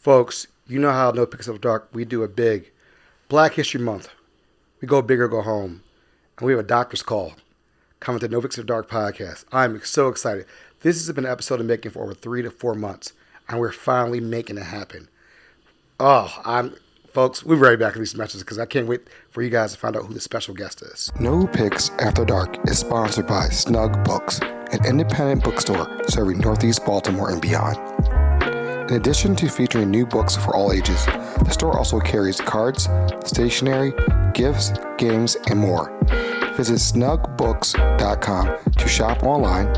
Folks, you know how NoPixAfterDark, we do a big Black History Month. We go big or go home. And we have a doctor's call coming to NoPixAfterDark podcast. I'm so excited. This has been an episode in making for over 3 to 4 months, and we're finally making it happen. Folks, we'll be right back to these messages because I can't wait for you guys to find out who the special guest is. No Picks After Dark is sponsored by Snug Books, an independent bookstore serving Northeast Baltimore and beyond. In addition to featuring new books for all ages, the store also carries cards, stationery, gifts, games, and more. Visit snugbooks.com to shop online,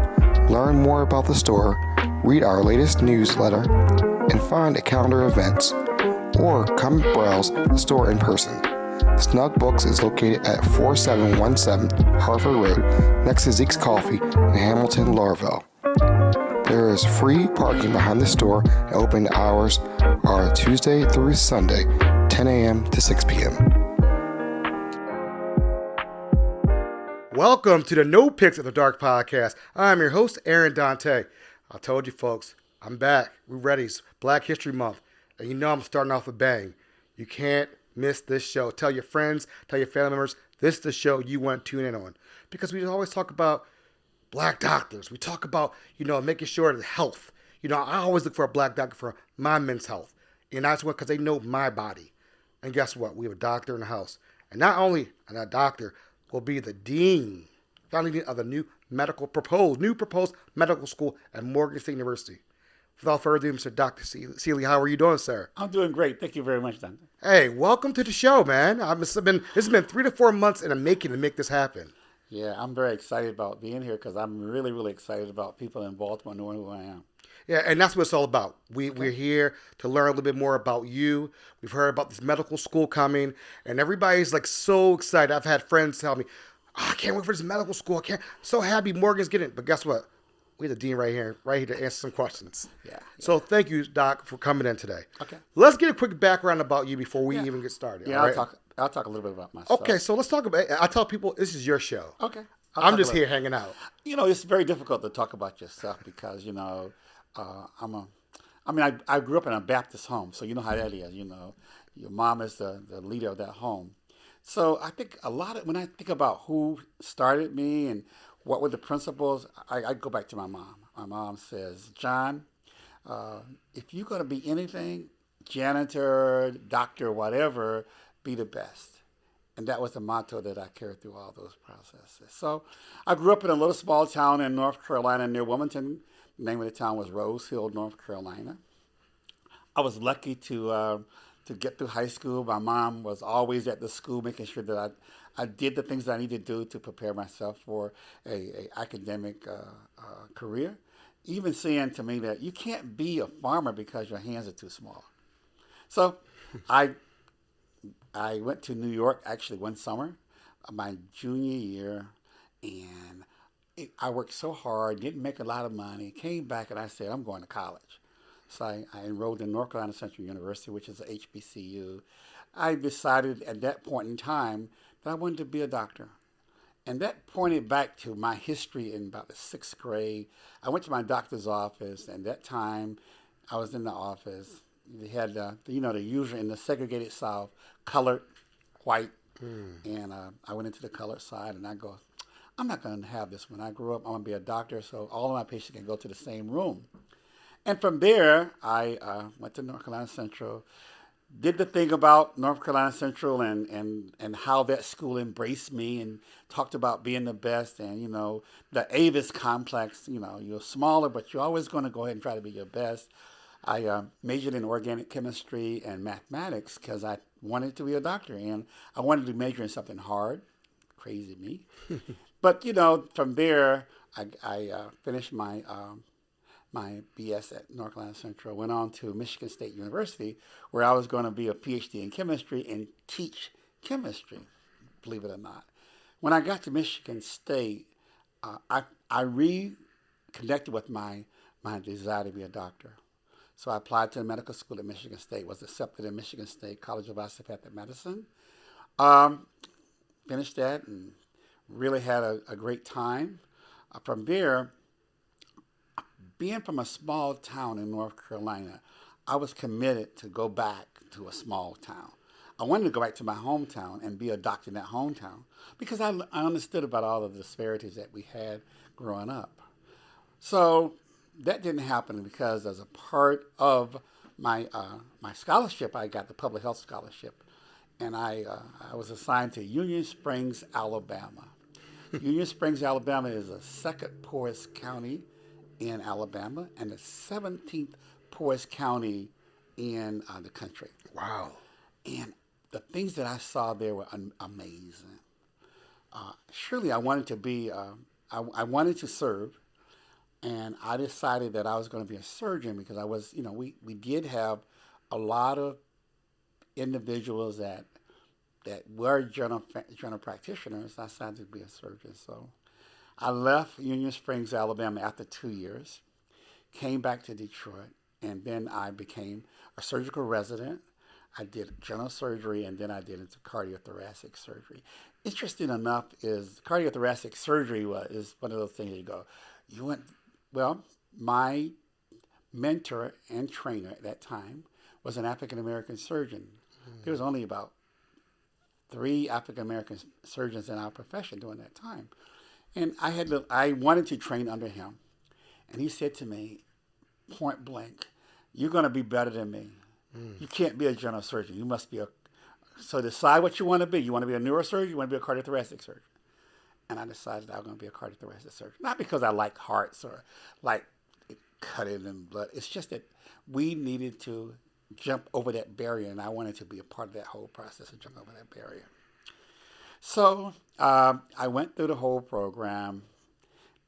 learn more about the store, read our latest newsletter, and find a calendar of events, or come browse the store in person. Snug Books is located at 4717 Harford Road, next to Zeke's Coffee in Hamilton, Laurelville. There is free parking behind the store, and opening hours are Tuesday through Sunday, 10 a.m. to 6 p.m. Welcome to the No Picks of the Dark podcast. I'm your host, Aaron Dante. I told you, folks, I'm back. We're ready. It's Black History Month, and you know I'm starting off with a bang. You can't miss this show. Tell your friends, tell your family members, this is the show you want to tune in on. Because we always talk about Black doctors. We talk about, making sure that health. I always look for a Black doctor for my men's health. And that's what, because they know my body. And guess what? We have a doctor in the house. And not only that doctor will be the founding dean of the new proposed medical school at Morgan State University. Without further ado, Mr. Dr. Sealey, how are you doing, sir? I'm doing great. Thank you very much, Dante. Hey, welcome to the show, man. This has been 3 to 4 months in the making to make this happen. Yeah, I'm very excited about being here because I'm really, really excited about people in Baltimore knowing who I am. Yeah, and that's what it's all about. We're here to learn a little bit more about you. We've heard about this medical school coming, and everybody's like so excited. I've had friends tell me, I can't wait for this medical school. So happy Morgan's getting it. But guess what? We have the dean right here to answer some questions. Yeah. So thank you, Doc, for coming in today. Okay. Let's get a quick background about you before we even get started. Yeah, I'll talk a little bit about myself. Okay, so let's talk about. I tell people this is your show. Okay. I'm just here hanging out. It's very difficult to talk about yourself because I grew up in a Baptist home, so you know how that is. Your mom is the leader of that home. So I think when I think about who started me and what were the principles, I go back to my mom. My mom says, John, if you're going to be anything, janitor, doctor, whatever, be the best. And that was the motto that I carried through all those processes. So I grew up in a little small town in North Carolina near Wilmington. The name of the town was Rose Hill, North Carolina. I was lucky to get through high school. My mom was always at the school making sure that I did the things that I needed to do to prepare myself for a academic career. Even saying to me that you can't be a farmer because your hands are too small. So I went to New York actually one summer, my junior year, and I worked so hard, didn't make a lot of money, came back and I said, I'm going to college. So I enrolled in North Carolina Central University, which is a HBCU. I decided at that point in time that I wanted to be a doctor. And that pointed back to my history in about the 6th grade. I went to my doctor's office, and that time I was in the office. They had the usual in the segregated South, colored, white, and I went into the colored side, and I go, I'm not going to have this when I grow up. I'm going to be a doctor, so all of my patients can go to the same room. And from there, I went to North Carolina Central, did the thing about North Carolina Central and how that school embraced me and talked about being the best and, the Avis complex, you're smaller, but you're always going to go ahead and try to be your best. I majored in organic chemistry and mathematics because I wanted to be a doctor and I wanted to major in something hard. Crazy me. But, from there, I finished my BS at North Carolina Central, went on to Michigan State University, where I was going to be a PhD in chemistry and teach chemistry, believe it or not. When I got to Michigan State, I reconnected with my desire to be a doctor. So I applied to the medical school at Michigan State, was accepted in Michigan State College of Osteopathic Medicine. Finished that and really had a great time. From there, being from a small town in North Carolina, I was committed to go back to a small town. I wanted to go back to my hometown and be a doctor in that hometown because I understood about all of the disparities that we had growing up. So that didn't happen because as a part of my my scholarship, I got the public health scholarship, and I was assigned to Union Springs, Alabama. Union Springs, Alabama is the second poorest county in Alabama and the 17th poorest county in the country. Wow. And the things that I saw there were amazing. Surely I wanted to be, I wanted to serve, and I decided that I was going to be a surgeon because I was, we did have a lot of individuals that were general practitioners. I decided to be a surgeon. So I left Union Springs, Alabama after 2 years, came back to Detroit, and then I became a surgical resident. I did general surgery, and then I did into cardiothoracic surgery. Interesting enough is cardiothoracic surgery is one of those things my mentor and trainer at that time was an African-American surgeon. There was only about 3 African-American surgeons in our profession during that time. And I wanted to train under him. And he said to me, point blank, you're going to be better than me. You can't be a general surgeon. You must be so decide what you want to be. You want to be a neurosurgeon, you want to be a cardiothoracic surgeon. And I decided I was going to be a cardiothoracic surgeon. Not because I like hearts or like cutting and blood. It's just that we needed to jump over that barrier, and I wanted to be a part of that whole process of jumping over that barrier. So I went through the whole program.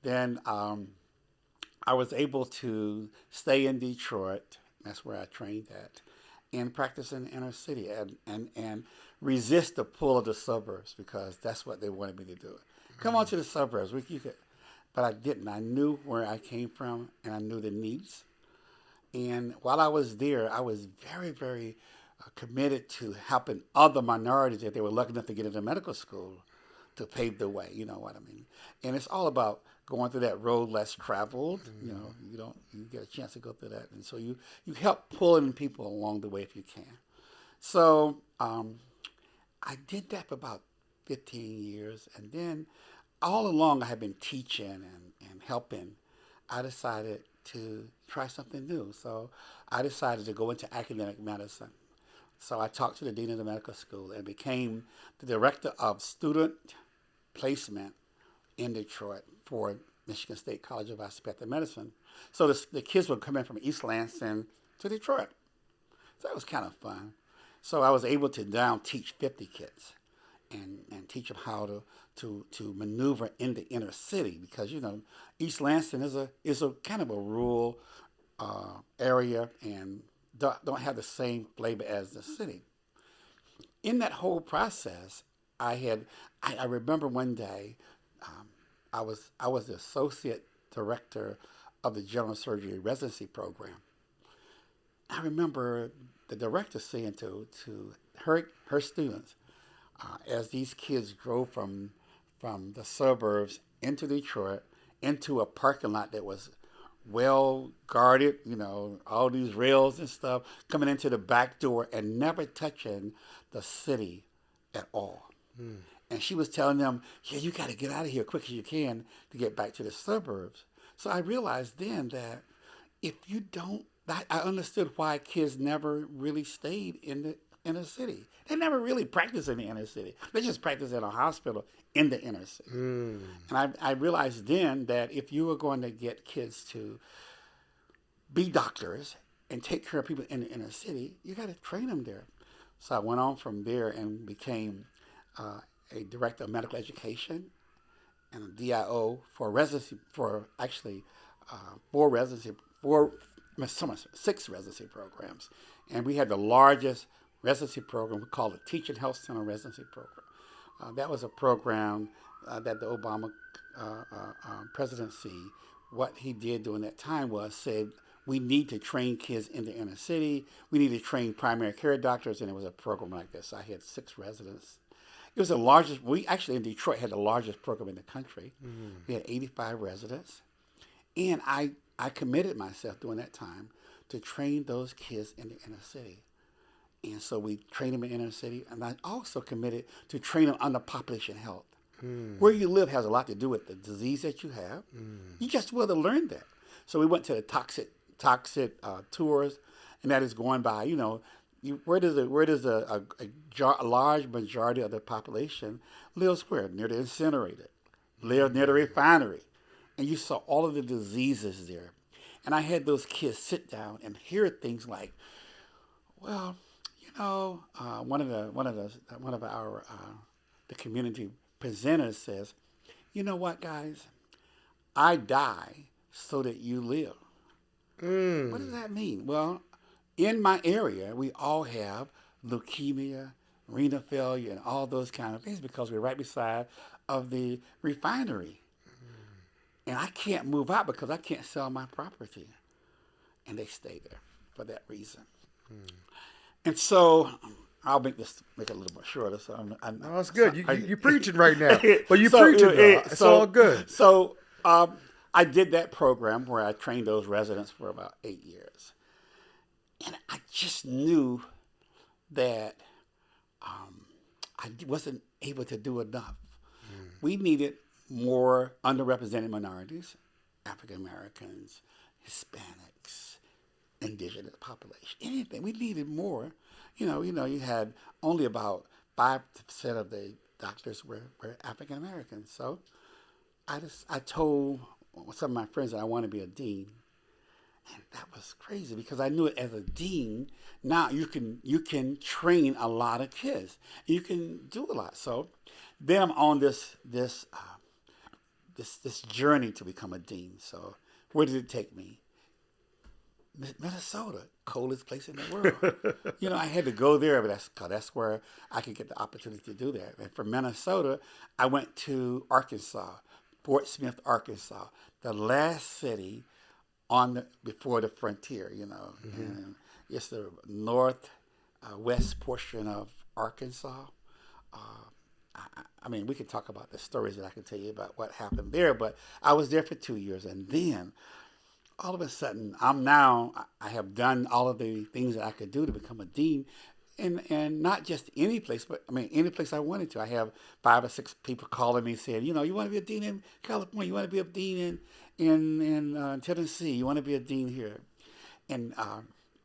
Then I was able to stay in Detroit. That's where I trained at, and practice in the inner city and resist the pull of the suburbs because that's what they wanted me to do. Come on to the suburbs. But I didn't. I knew where I came from, and I knew the needs. And while I was there, I was very, very committed to helping other minorities that they were lucky enough to get into medical school to pave the way. You know what I mean? And it's all about going through that road less traveled. You get a chance to go through that. And so you help pulling people along the way if you can. So I did that for about 15 years. And then all along I had been teaching and helping. I decided to try something new. So I decided to go into academic medicine. So I talked to the dean of the medical school and became the director of student placement in Detroit for Michigan State College of Osteopathic Medicine. So the kids would come in from East Lansing to Detroit. So that was kind of fun. So I was able to now teach 50 kids and teach them how to maneuver in the inner city because, East Lansing is a kind of a rural area and don't have the same flavor as the city. In that whole process, I remember one day, I was the associate director of the general surgery residency program. I remember the director saying to her students, as these kids drove from the suburbs into Detroit, into a parking lot that was well guarded, all these rails and stuff, coming into the back door and never touching the city at all. And she was telling them, you got to get out of here quick as you can to get back to the suburbs. So I realized then that if you don't, I understood why kids never really stayed in the inner city. They never really practiced in the inner city. They just practiced in a hospital in the inner city. And I realized then that if you were going to get kids to be doctors and take care of people in the inner city, you got to train them there. So I went on from there and became a director of medical education and a DIO for residency, six residency programs. And we had the largest residency program. We called it Teaching Health Center Residency Program. That was a program that the Obama presidency, what he did during that time was said, we need to train kids in the inner city. We need to train primary care doctors. And it was a program like this. I had 6 residents. It was the largest. We actually in Detroit had the largest program in the country. We had 85 residents. And I committed myself during that time to train those kids in the inner city. And so we train them in inner city, and I also committed to train them under population health. Where you live has a lot to do with the disease that you have. You just will to learn that. So we went to the toxic tours, and that is going by, where does a large majority of the population lives where? Near the incinerator, live near the refinery. And you saw all of the diseases there. And I had those kids sit down and hear things like, well, one of our the community presenters says, you know what, guys? I die so that you live. What does that mean? Well, in my area, we all have leukemia, renal failure, and all those kind of things because we're right beside of the refinery. And I can't move out because I can't sell my property. And they stay there for that reason. And so I'll make it a little more shorter. So no, that's good. You're preaching right now. But you're preaching, though. It's all good. So I did that program where I trained those residents for about 8 years. And I just knew that I wasn't able to do enough. We needed more underrepresented minorities, African Americans, Hispanics, indigenous population, anything. We needed more. You had only about 5% of the doctors were African Americans. So I told some of my friends that I want to be a dean. And that was crazy because I knew it as a dean. Now you can train a lot of kids. You can do a lot. So then I'm on this journey to become a dean. So where did it take me? Minnesota, coldest place in the world. I had to go there, but that's where I could get the opportunity to do that. And from Minnesota, I went to Arkansas, Fort Smith, Arkansas, the last city before the frontier. And it's the west portion of Arkansas. I mean, we could talk about the stories that I can tell you about what happened there, but I was there for 2 years, and then all of a sudden, I have done all of the things that I could do to become a dean, and not just any place, but any place I wanted to. I have 5 or 6 people calling me saying, you want to be a dean in California, you want to be a dean in Tennessee, you want to be a dean here. And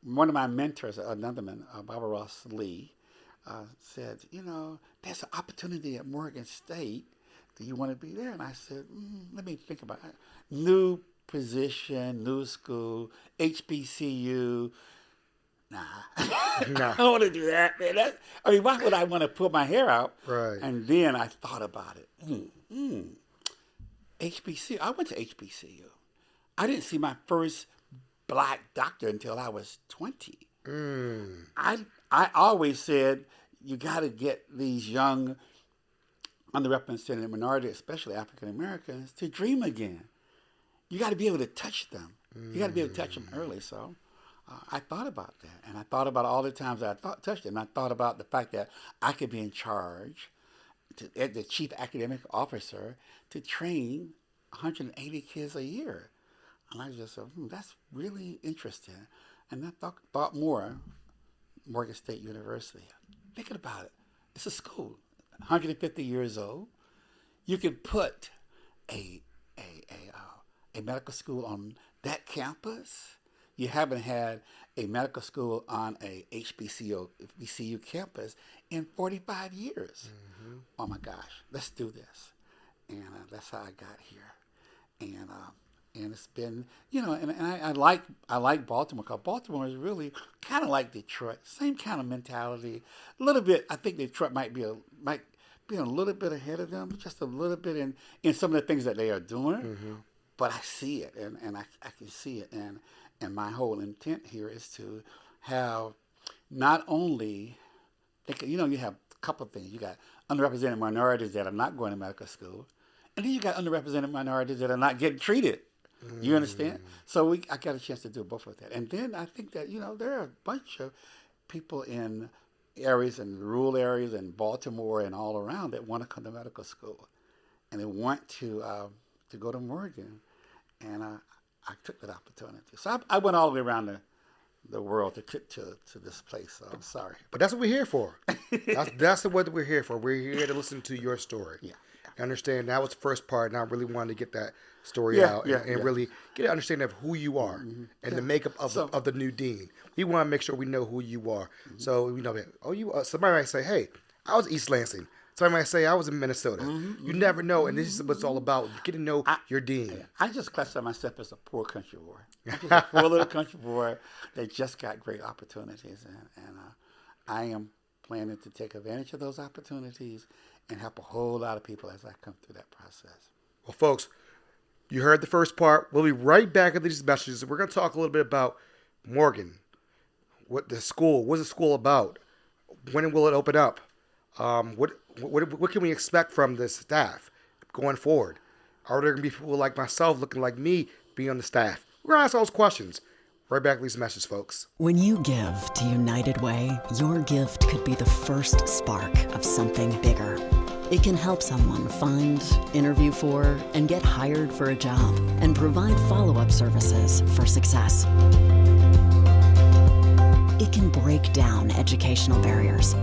one of my mentors, another man, Barbara Ross Lee, said, there's an opportunity at Morgan State. Do you want to be there? And I said, let me think about it. New position, new school, HBCU. Nah. I don't want to do that, man. Why would I want to pull my hair out? Right. And then I thought about it. HBCU. I went to HBCU. I didn't see my first black doctor until I was 20. I always said, you got to get these young underrepresented minorities, especially African Americans, to dream again. You got to be able to touch them. You got to be able to touch them early. So I thought about that. And I thought about all the times that I touched them. I thought about the fact that I could be in charge, as the chief academic officer, to train 180 kids a year. And I just said, that's really interesting. And I thought more, Morgan State University. Thinking about it, it's a school, 150 years old. You can put a medical school on that campus. You haven't had a medical school on a HBCU campus in 45 years. Oh my gosh, let's do this. And that's how I got here. And it's been, and I like Baltimore, because Baltimore is really kind of like Detroit, same kind of mentality. A little bit, I think Detroit might be a little bit ahead of them, just a little bit in some of the things that they are doing. But I see it, and I can see it, and my whole intent here is to have not only, you have a couple of things. You got underrepresented minorities that are not going to medical school, and then you got underrepresented minorities that are not getting treated. You understand? So I got a chance to do both of that. And then I think that, there are a bunch of people in rural areas in Baltimore and all around that want to come to medical school. And they want to go to Morgan. And I took that opportunity. So I went all the way around the world to this place. So I'm sorry. But that's what we're here for. That's what we're here for. We're here to listen to your story. Yeah. I understand that was the first part, and I really wanted to get that story out and really get an understanding of who you are and the makeup of the new dean. We want to make sure we know who you are. So we know that. Somebody might say, "Hey, I was East Lansing." Somebody might say, "I was in Minnesota." You never know, and this is what it's all about: getting to know your dean. I just classify myself as a poor country boy. I'm just a poor little country boy that just got great opportunities, and I am planning to take advantage of those opportunities and help a whole lot of people as I come through that process. Well, folks, you heard the first part. We'll be right back at these messages. We're going to talk a little bit about Morgan, what the school about, when will it open up, what can we expect from the staff going forward? Are there going to be people like myself, looking like me, being on the staff? We're going to ask those questions. Right back to these messages, folks. When you give to United Way, your gift could be the first spark of something bigger. It can help someone find, interview for, and get hired for a job, and provide follow-up services for success. It can break down educational barriers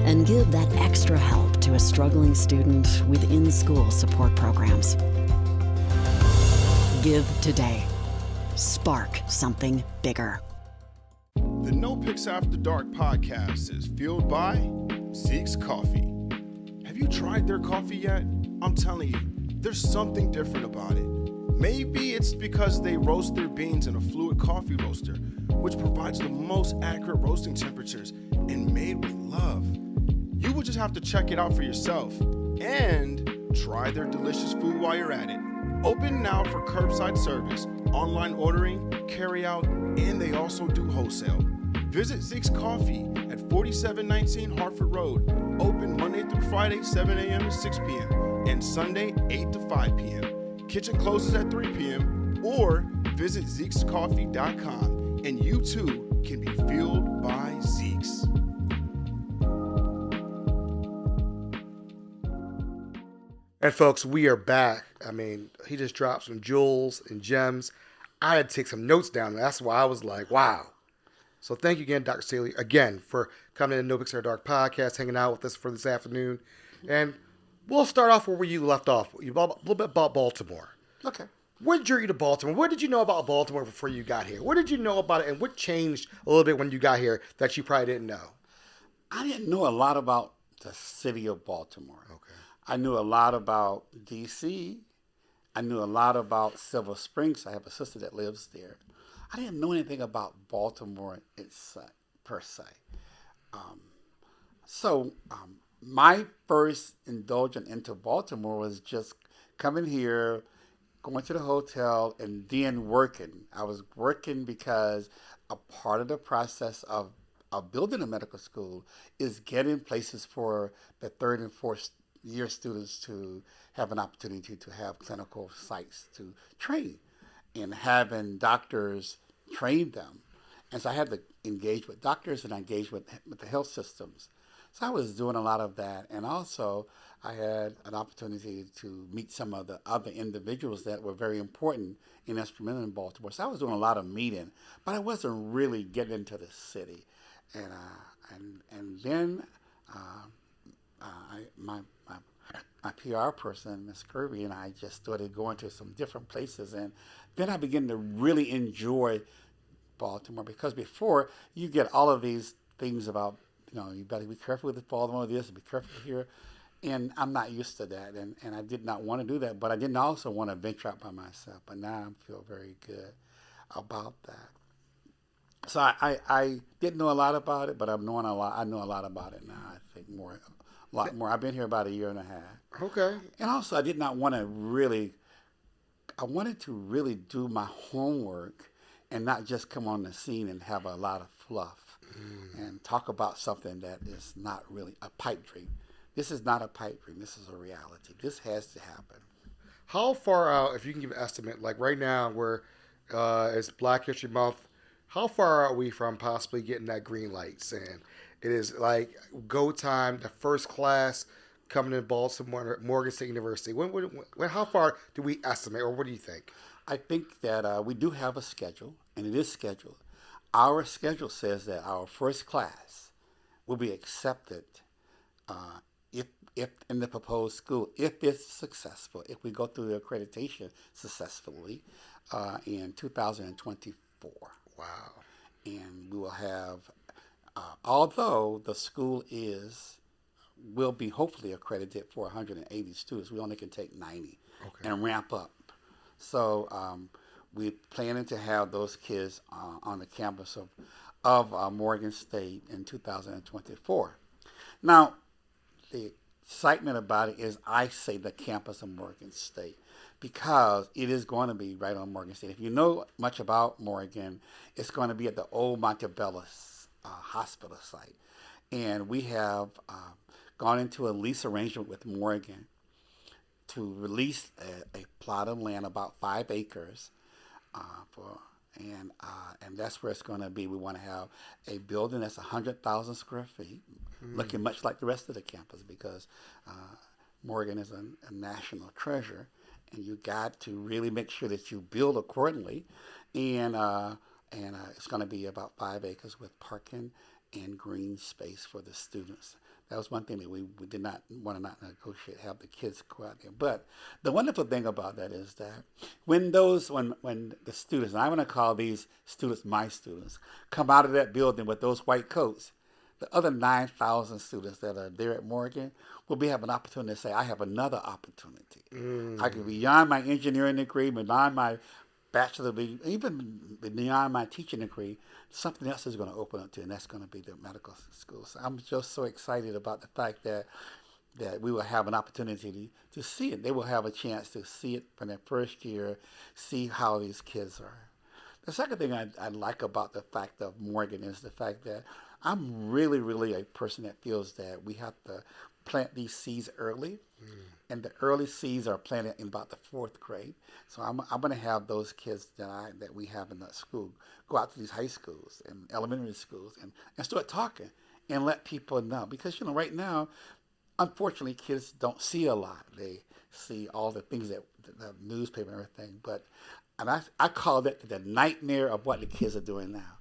and give that extra help to a struggling student with in-school support programs. Give today. Spark something bigger. The NoPixAfterDark podcast is fueled by Zeke's Coffee. Have you tried their coffee yet? I'm telling you, there's something different about it. Maybe it's because they roast their beans in a fluid coffee roaster, which provides the most accurate roasting temperatures and made with love. You will just have to check it out for yourself and try their delicious food while you're at it. Open now for curbside service, online ordering, carry out, and they also do wholesale. Visit Zeke's Coffee at 4719 Hartford Road. Open Monday through Friday, 7 a.m. to 6 p.m. and Sunday, 8 to 5 p.m. Kitchen closes at 3 p.m. or visit Zeke'sCoffee.com and you too can be fueled by Zeke's. And folks, we are back. I mean, he just dropped some jewels and gems. I had to take some notes down. That's why I was like, wow. So thank you again, Dr. Sealey, again, for coming to the NoPixAfterDark podcast, hanging out with us for this afternoon. And we'll start off where you left off. A little bit about Baltimore. Okay. What drew you to Baltimore? What did you know about Baltimore before you got here? What did you know about it, and what changed a little bit when you got here that you probably didn't know? I didn't know a lot about the city of Baltimore. Okay. I knew a lot about D.C. I knew a lot about Silver Springs. I have a sister that lives there. I didn't know anything about Baltimore per se. So my first indulgence into Baltimore was just coming here, going to the hotel, and then working. I was working because a part of the process of building a medical school is getting places for the third and fourth year students to have an opportunity to have clinical sites to train, and having doctors train them. And so I had to engage with doctors and engage with the health systems. So I was doing a lot of that. And also I had an opportunity to meet some of the other individuals that were very important and instrumental in Baltimore. So I was doing a lot of meeting, but I wasn't really getting into the city. And then my PR person, Ms. Kirby, and I just started going to some different places. And then I began to really enjoy Baltimore, because before you get all of these things about, you better be careful with Baltimore, this, be careful here. And I'm not used to that. And I did not want to do that, but I didn't also want to venture out by myself. But now I feel very good about that. So I didn't know a lot about it, but I know a lot about it now. I think a lot more. I've been here about a year and a half. Okay. And also, I did not want to really, I wanted to really do my homework and not just come on the scene and have a lot of fluff and talk about something that is not really a pipe dream. This is not a pipe dream. This is a reality. This has to happen. How far out, if you can give an estimate, like right now where it's Black History Month, how far are we from possibly getting that green light saying it is like go time, the first class coming to Baltimore, Morgan State University? How far do we estimate, or what do you think? I think that we do have a schedule, and it is scheduled. our schedule says that our first class will be accepted uh, if in the proposed school, if it's successful, if we go through the accreditation successfully in 2024. Wow. And we will have, although the school will be hopefully accredited for 180 students, we only can take 90 and ramp up. So we're planning to have those kids on the campus of Morgan State in 2024. Now, the excitement about it is I say the campus of Morgan State because it is going to be right on Morgan State. If you know much about Morgan, it's going to be at the old Montebello hospital site. And we have gone into a lease arrangement with Morgan to release a plot of land, about 5 acres, and that's where it's going to be. We want to have a building that's 100,000 square feet, looking much like the rest of the campus because Morgan is a national treasure, and you got to really make sure that you build accordingly. And it's going to be about 5 acres with parking and green space for the students. That was one thing that we did not want to not negotiate, have the kids go out there. But the wonderful thing about that is that when the students, and I'm going to call these students my students, come out of that building with those white coats, the other 9,000 students that are there at Morgan will have an opportunity to say, I have another opportunity. I can, beyond my engineering degree, beyond my bachelor degree, even beyond my teaching degree, something else is going to open up to, and that's going to be the medical school. So I'm just so excited about the fact that we will have an opportunity to see it. They will have a chance to see it from their first year, see how these kids are. The second thing I like about the fact of Morgan is the fact that I'm really, really a person that feels that we have to plant these seeds early. And the early seeds are planted in about the 4th grade. So I'm going to have those kids that we have in that school go out to these high schools and elementary schools and start talking and let people know. Because, right now, unfortunately, kids don't see a lot. They see all the things that the newspaper and everything. And I call that the nightmare of what the kids are doing now.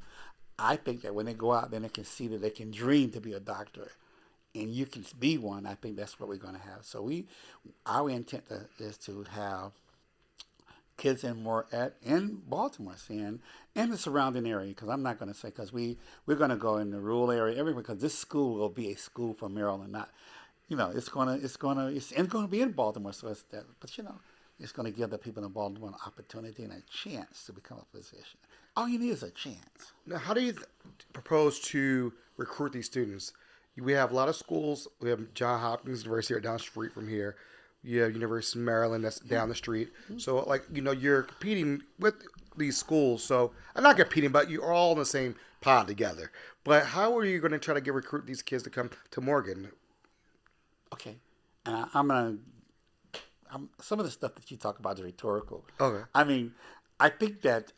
I think that when they go out, then they can see that they can dream to be a doctor. And you can be one. I think that's what we're going to have. So our intent is to have kids in Baltimore and the surrounding area. Because I'm not going to say because we're going to go in the rural area everywhere. Because this school will be a school for Maryland. Not, it's going to be in Baltimore. So it's that. But it's going to give the people in Baltimore an opportunity and a chance to become a physician. All you need is a chance. Now, how do you propose to recruit these students? We have a lot of schools. We have Johns Hopkins University right down the street from here. You have University of Maryland that's down the street. So, you're competing with these schools. So, I'm not competing, but you're all in the same pod together. But how are you going to try to recruit these kids to come to Morgan? Okay. And some of the stuff that you talk about is rhetorical. Okay. I mean, I think that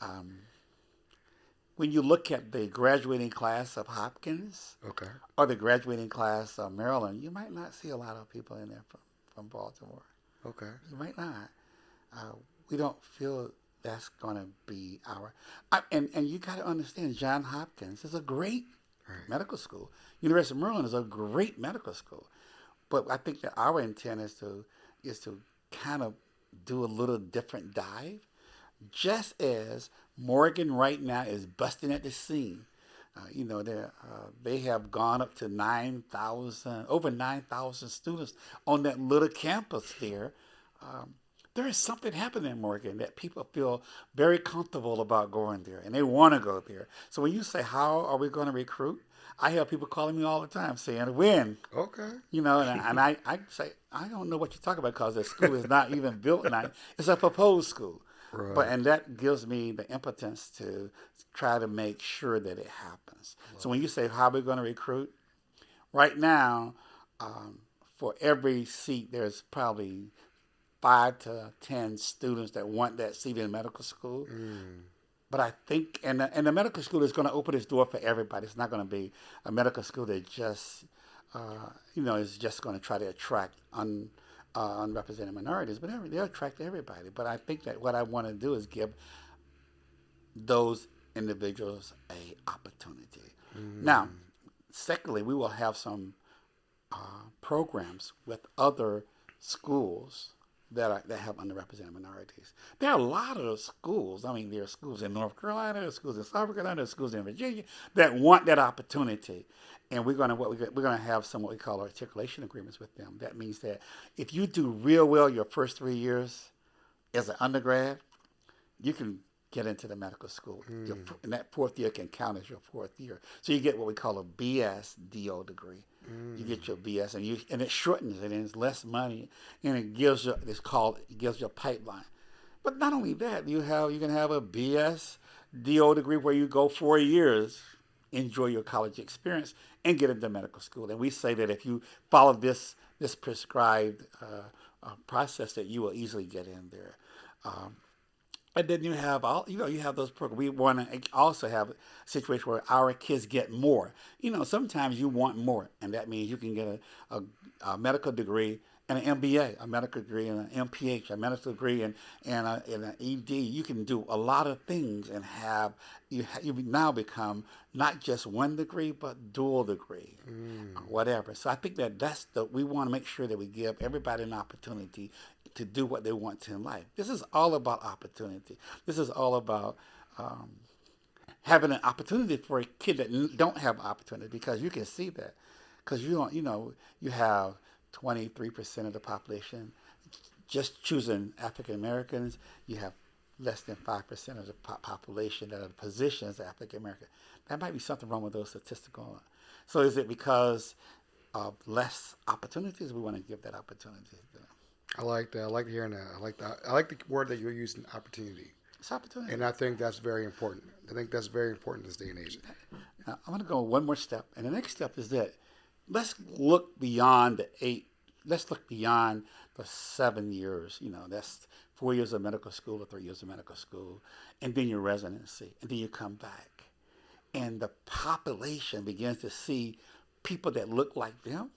when you look at the graduating class of Hopkins or the graduating class of Maryland, you might not see a lot of people in there from Baltimore. Okay. You might not. We don't feel that's going to be and you got to understand, Johns Hopkins is a great medical school. University of Maryland is a great medical school. But I think that our intent is to kind of do a little different dive. Just as Morgan right now is busting at the seam, they have gone up to over 9,000 students on that little campus there. There is something happening in Morgan that people feel very comfortable about going there, and they want to go there. So when you say, how are we going to recruit? I have people calling me all the time saying, when? Okay. And I say, I don't know what you're talking about because the school is not even built now. It's a proposed school. Right. And that gives me the impotence to try to make sure that it happens. So when you say, how are we going to recruit? Right now, for every seat, there's probably 5 to 10 students that want that seat in medical school. But I think, and the medical school is going to open its door for everybody. It's not going to be a medical school that just, is just going to try to attract unrepresented minorities, but they'll attract everybody. But I think that what I want to do is give those individuals a opportunity. Now, secondly, we will have some programs with other schools that have underrepresented minorities. There are a lot of schools. I mean, there are schools in North Carolina, there are schools in South Carolina, there are schools in Virginia that want that opportunity. And we're going to have some what we call articulation agreements with them. That means that if you do real well your first 3 years as an undergrad, you can get into the medical school. And that fourth year can count as your fourth year. So you get what we call a BS DO degree. You get your BS, and it shortens it, and it's less money, and it gives you a pipeline. But not only that, you can have a BS DO degree where you go 4 years, enjoy your college experience, and get into medical school. And we say that if you follow this prescribed process, that you will easily get in there. And then you have those programs. We want to also have a situation where our kids get more. Sometimes you want more, and that means you can get a medical degree and an MBA, a medical degree and an MPH, a medical degree and an ED. You can do a lot of things and you now become not just one degree but dual degree, whatever. So I think we want to make sure that we give everybody an opportunity to do what they want to in life. This is all about opportunity. This is all about having an opportunity for a kid that don't have opportunity, because you can see that. Because you have 23% of the population just choosing African Americans. You have less than 5% of the population that are positions African American. That might be something wrong with those statistical. So is it because of less opportunities? We want to give that opportunity to them. I like that. I like hearing that. I like the word that you're using, opportunity. It's opportunity. And I think that's very important. I think that's very important in this day and age. Now, I'm going to go one more step. And the next step is that let's look beyond let's look beyond the 7 years. That's 4 years of medical school or 3 years of medical school, and then your residency, and then you come back. And the population begins to see people that look like them,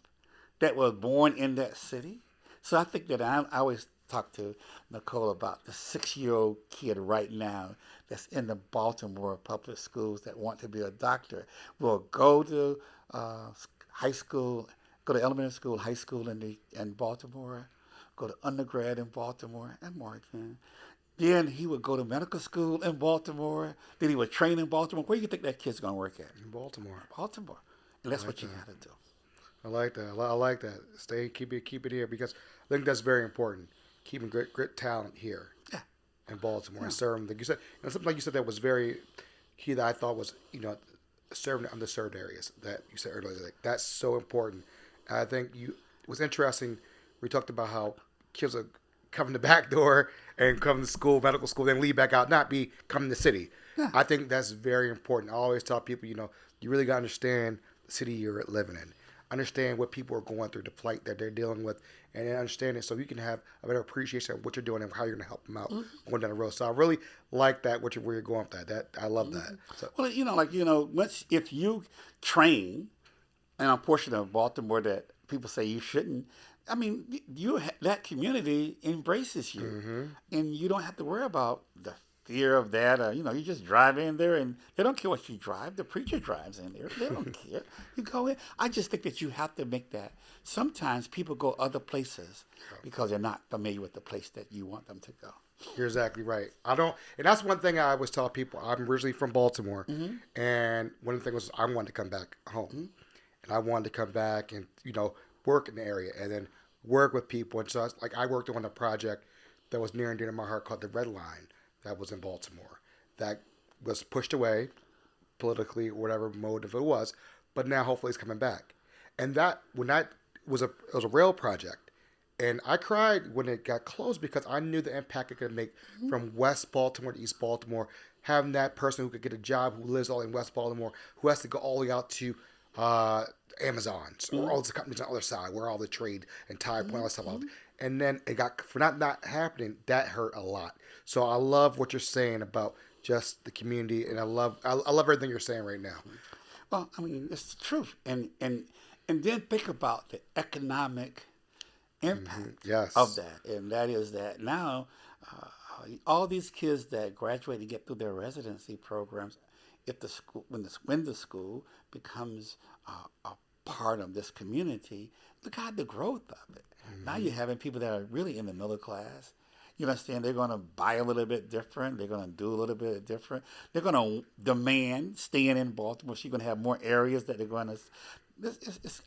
that were born in that city. So I think that I always talk to Nicole about the 6-year-old kid right now that's in the Baltimore public schools that want to be a doctor. Will go to high school, go to elementary school, high school in Baltimore, go to undergrad in Baltimore and Morgan. Then he would go to medical school in Baltimore. Then he would train in Baltimore. Where do you think that kid's going to work at? In Baltimore. Baltimore. And that's what you got to do. I like that. I like that. Keep it here, because I think that's very important. Keeping great talent here in Baltimore and serving. Like you said, something like you said that was very key that I thought was, serving the underserved areas that you said earlier. Like, that's so important. And I think it was interesting. We talked about how kids are coming the back door and come to school, medical school, then leave back out, not be coming to the city. Yeah. I think that's very important. I always tell people, you really got to understand the city you're living in. Understand what people are going through, the plight that they're dealing with, and then understand it so you can have a better appreciation of what you're doing and how you're going to help them out going down the road. So I really like that, where you're going with that. I love that. So. Well, if you train in a portion of Baltimore that people say you shouldn't, I mean, that community embraces you, and you don't have to worry about the fear of that. You just drive in there, and they don't care what you drive. The preacher drives in there. They don't care. You go in. I just think that you have to make that. Sometimes people go other places because they're not familiar with the place that you want them to go. You're exactly right. And that's one thing I always tell people. I'm originally from Baltimore, and one of the things was I wanted to come back home, and I wanted to come back and work in the area and then work with people. And so I worked on a project that was near and dear to my heart called the Red Line. That was in Baltimore. That was pushed away politically, or whatever motive it was, but now hopefully it's coming back. And it was a rail project, and I cried when it got closed because I knew the impact it could make from West Baltimore to East Baltimore. Having that person who could get a job who lives all in West Baltimore, who has to go all the way out to Amazon's or all the companies on the other side where all the trade and tire point all that stuff out. And then it got, for not happening, that hurt a lot. So I love what you're saying about just the community, and I love everything you're saying right now. Well, I mean, it's the truth, and then think about the economic impact of that, and that is that now all these kids that graduate and get through their residency programs if the school, when the school becomes a part of this community, look at the growth of it. Now you're having people that are really in the middle class. You understand? They're going to buy a little bit different. They're going to do a little bit different. They're going to demand staying in Baltimore. So you're going to have more areas that they're going to.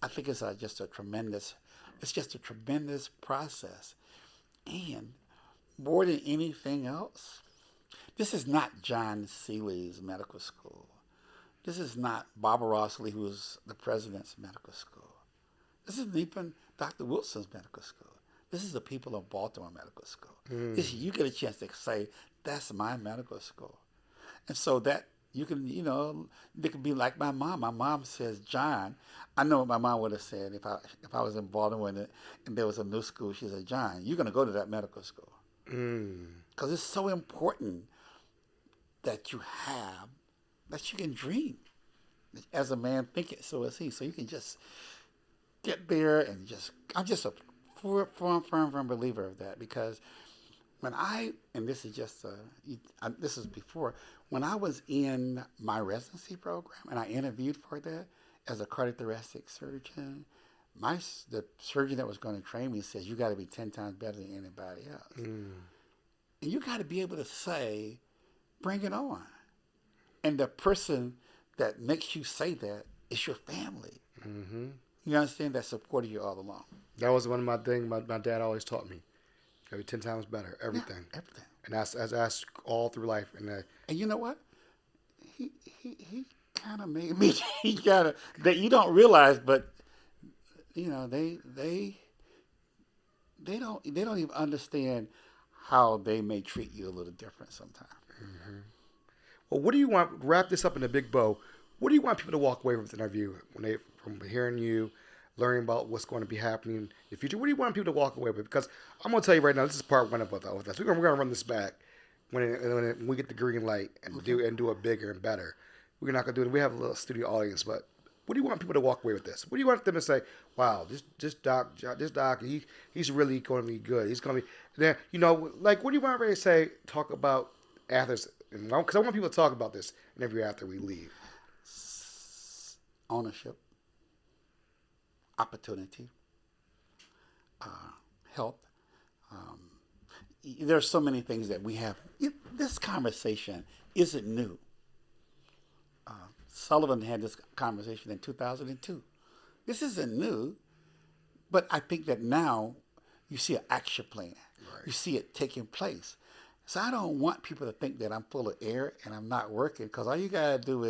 I think it's just a tremendous. It's just a tremendous process, and more than anything else, this is not John Sealey's medical school. This is not Barbara Rossley, who is the president's medical school. This isn't even Dr. Wilson's medical school. This is the people of Baltimore Medical School. You get a chance to say, that's my medical school. And so that you can, they can be like my mom. My mom says, John. I know what my mom would have said if I was in Baltimore and there was a new school. She said, John, you're going to go to that medical school. Because it's so important that you can dream. As a man thinketh, so is he. So you can just get there and I'm just a firm believer of that, because and this is just this is before, when I was in my residency program and I interviewed for that as a cardiothoracic surgeon, the surgeon that was going to train me says, you got to be 10 times better than anybody else. And you got to be able to say, bring it on. And the person that makes you say that is your family. You understand, that supported you all along. That was one of my things my dad always taught me. Gotta be 10 times better, everything. Yeah, everything. And that's all through life. And you know what? He kind of made me. That you don't realize, but they don't even understand how they may treat you a little different sometimes. Well, what do you want? Wrap this up in a big bow. What do you want people to walk away from this interview from hearing you, learning about what's going to be happening in the future? What do you want people to walk away with? Because I'm going to tell you right now, this is part one of us. We're going to run this back when we get the green light and do it bigger and better. We're not going to do it. We have a little studio audience, but what do you want people to walk away with this? What do you want them to say? Wow, this doc, he's really going to be good. He's going to be there. What do you want everybody to say? Talk about athletes, because I want people to talk about this in every after we leave. Ownership, opportunity, health. There's so many things that we have. This conversation isn't new. Sullivan had this conversation in 2002. This isn't new, but I think that now you see an action plan. Right. You see it taking place. So I don't want people to think that I'm full of air and I'm not working, because all you gotta do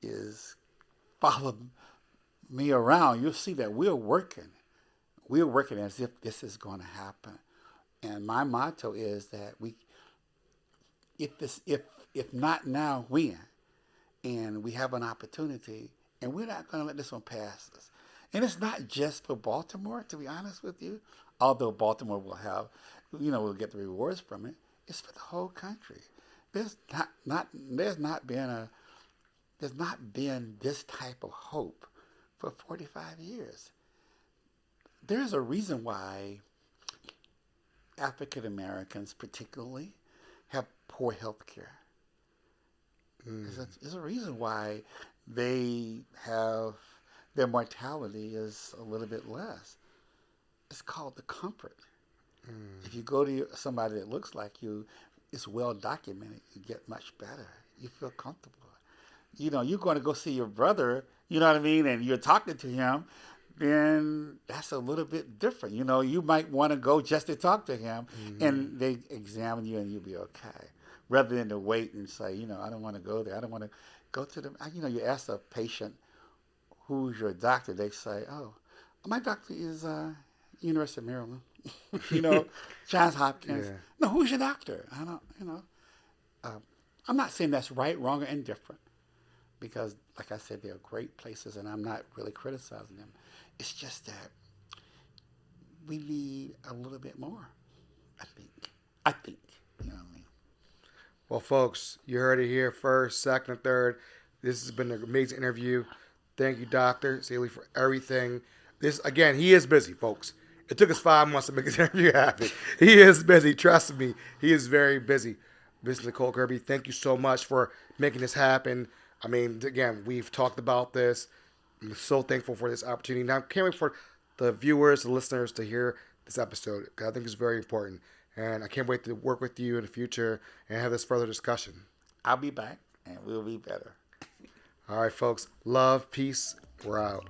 is follow me around. You'll see that we're working. We're working as if this is going to happen. And my motto is that if not now, when? And we have an opportunity, and we're not going to let this one pass us. And it's not just for Baltimore, to be honest with you, although Baltimore will have, we'll get the rewards from it. It's for the whole country. There's not been this type of hope for 45 years. There's a reason why African Americans particularly have poor health care. There's a reason why their mortality is a little bit less. It's called the comfort. If you go to somebody that looks like you, it's well documented. You get much better. You feel comfortable. You're going to go see your brother, you know what I mean, and you're talking to him, then that's a little bit different. You might want to go just to talk to him, and they examine you and you'll be okay. Rather than to wait and say, I don't want to go there. I don't want to go to them. You ask a patient, who's your doctor? They say, oh, my doctor is University of Maryland. Johns Hopkins. Yeah. No, who's your doctor? I don't, I'm not saying that's right, wrong, or indifferent, because, like I said, they're great places, and I'm not really criticizing them. It's just that we need a little bit more, I think, you know what I mean? Well, folks, you heard it here first, second, and third. This has been an amazing interview. Thank you, Dr. Sealey, for everything. Again, he is busy, folks. It took us 5 months to make this interview happen. He is busy. Trust me. He is very busy. Mr. Nicole Kirby, thank you so much for making this happen. I mean, again, we've talked about this. I'm so thankful for this opportunity. Now, I can't wait for the viewers, the listeners to hear this episode, because I think it's very important. And I can't wait to work with you in the future and have this further discussion. I'll be back, and we'll be better. All right, folks. Love, peace. We're out.